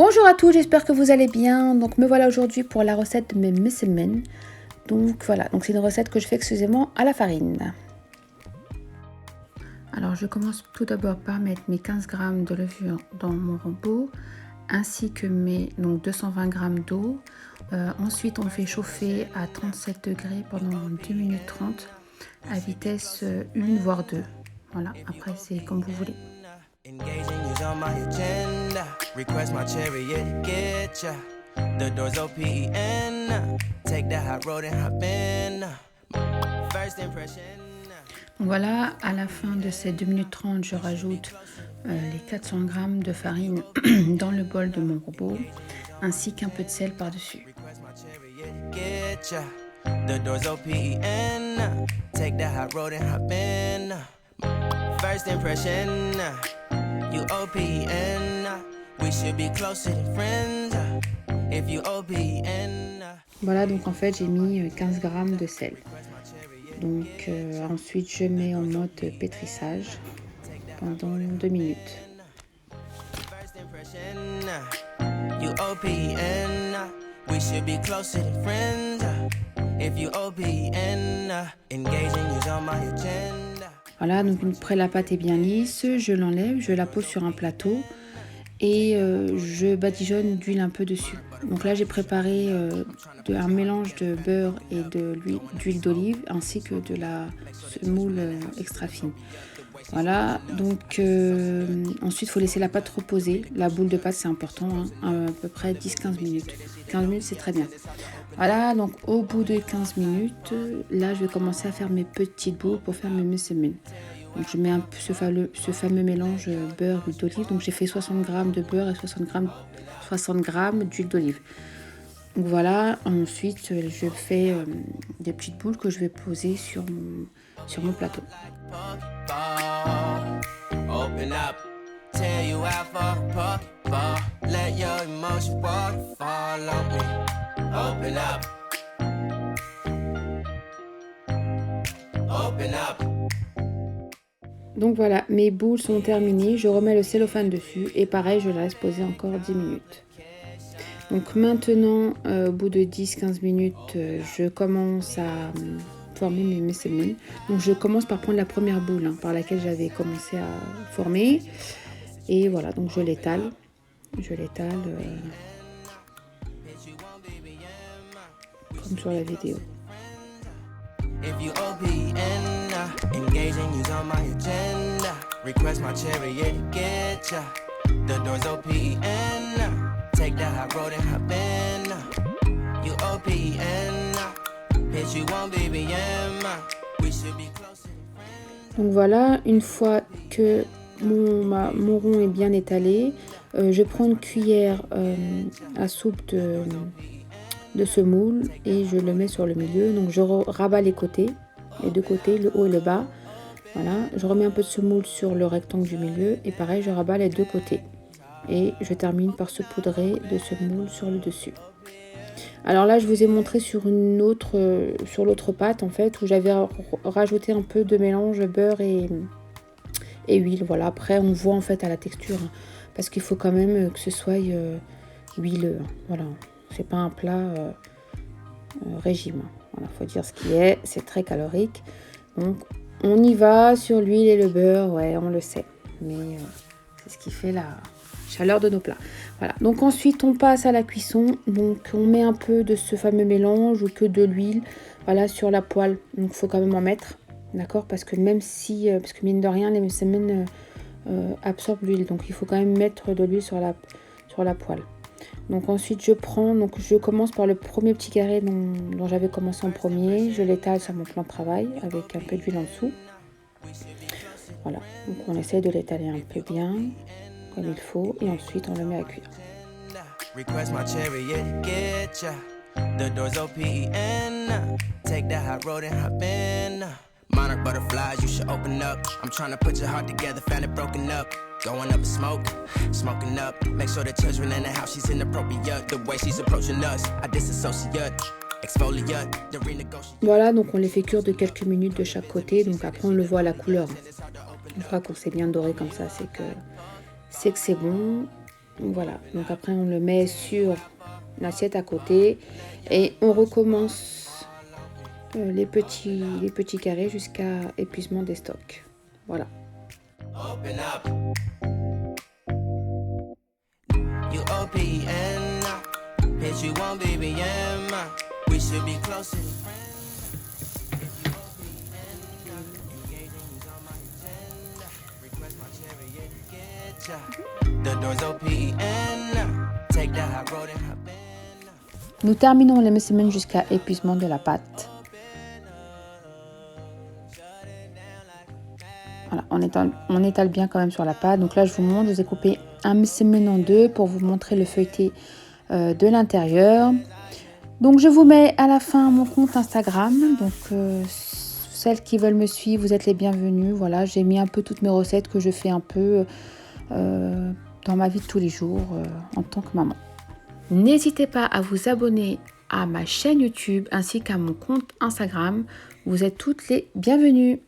Bonjour à tous, j'espère que vous allez bien. Donc me voilà aujourd'hui pour la recette de mes messemen. Donc voilà, donc c'est une recette que je fais exclusivement à la farine. Alors je commence tout d'abord par mettre mes 15 g de levure dans mon robot, ainsi que mes 220 g d'eau. Ensuite on fait chauffer à 37 degrés pendant 2 minutes 30 à vitesse 1 voire 2. Voilà, après c'est comme vous voulez. Engaging you's on my agenda. Request my chariot to get ya. The doors OPEN. Take the hot road and hop in. First impression. Voilà, à la fin de ces 2 minutes 30, je rajoute les 400 g de farine dans le bol de mon robot, ainsi qu'un peu de sel par-dessus. The doors OPEN. Take the hot road and hop in. First impression. You OPN, we should be closer to friends. If you OPN. Voilà, donc en fait j'ai mis 15 g de sel. Donc ensuite je mets en mode pétrissage pendant 2 minutes. You OPN, we should be closer to friends. If you OPN, engaging you's on my agenda. Voilà, donc après la pâte est bien lisse, je l'enlève, je la pose sur un plateau et je badigeonne d'huile un peu dessus. Donc là j'ai préparé un mélange de beurre et d'huile d'olive ainsi que de la semoule extra fine. Voilà, donc ensuite il faut laisser la pâte reposer. La boule de pâte c'est important, hein, à peu près 10-15 minutes. 15 minutes c'est très bien. Voilà, donc au bout de 15 minutes, là je vais commencer à faire mes petites boules pour faire mes messemen. Donc je mets un peu ce fameux mélange beurre huile d'olive. Donc j'ai fait 60 g de beurre et 60 g d'huile d'olive. Donc voilà, ensuite je fais des petites boules que je vais poser sur mon plateau. Open up, tell you out for let your emotion fall on me. Open up, open up. Donc voilà, mes boules sont terminées, je remets le cellophane dessus et pareil, je la laisse poser encore 10 minutes. Donc maintenant, au bout de 10-15 minutes, je commence à former mes messemen. Donc je commence par prendre la première boule par laquelle j'avais commencé à former. Et voilà, donc je l'étale. Comme sur la vidéo. If you OPN, engaging you's on my agenda. Request my chariot to get ya. The doors OPN. Take the hot road and hop in. You OPN. Bitch you want BBM. We should be closer. Donc voilà, une fois que mon rond est bien étalé, je prends une cuillère à soupe de semoule et je le mets sur le milieu. Donc je rabats les côtés, les deux côtés, le haut et le bas. Voilà, je remets un peu de semoule sur le rectangle du milieu et pareil je rabats les deux côtés. Et je termine par saupoudrer de semoule sur le dessus. Alors là je vous ai montré sur l'autre pâte en fait où j'avais rajouté un peu de mélange beurre et huile. Voilà, après on voit en fait à la texture parce qu'il faut quand même que ce soit huileux. Voilà. C'est pas un plat régime. Voilà, faut dire ce qui est. C'est très calorique. Donc, on y va sur l'huile et le beurre. Ouais, on le sait. Mais c'est ce qui fait la chaleur de nos plats. Voilà. Donc ensuite, on passe à la cuisson. Donc, on met un peu de ce fameux mélange ou que de l'huile. Voilà, sur la poêle. Donc, il faut quand même en mettre. D'accord? Parce que même si, parce que mine de rien, les messemen absorbent l'huile. Donc, il faut quand même mettre de l'huile sur la poêle. Donc ensuite je commence par le premier petit carré dont j'avais commencé en premier. Je l'étale sur mon plan de travail avec un peu d'huile en dessous. Voilà, donc on essaie de l'étaler un peu bien, comme il faut, et ensuite on le met à cuire. Request my chariot to get ya. The doors OPEN. Take the hot road and hop in. Monarch butterflies, you should open up. I'm trying to put your heart together, found it broken up. Going up in smoke, smoking up. Make sure the children in the house, she's inappropriate. The way she's approaching us, I disassociate. Exfoliate, the renegotiate. Voilà, donc on les fait cuire de quelques minutes de chaque côté. Donc après on le voit à la couleur. Une fois qu'on s'est bien doré comme ça, c'est que c'est bon. Voilà, donc après on le met sur l'assiette à côté et on recommence les petits carrés jusqu'à épuisement des stocks. Voilà. Open up. You OPN. Hit you on BBM. We should be closer than friends. If you OPN. Engaging you's on my agenda. Request my chariot and get ya. The doors OPN. Take that high road and hop in. Nous terminons les semaines jusqu'à épuisement de la pâte. Voilà, on étale bien quand même sur la pâte. Donc là, je vous montre, je vous ai coupé un semaine en deux pour vous montrer le feuilleté de l'intérieur. Donc je vous mets à la fin mon compte Instagram. Donc celles qui veulent me suivre, vous êtes les bienvenues. Voilà, j'ai mis un peu toutes mes recettes que je fais un peu dans ma vie de tous les jours en tant que maman. N'hésitez pas à vous abonner à ma chaîne YouTube ainsi qu'à mon compte Instagram. Vous êtes toutes les bienvenues.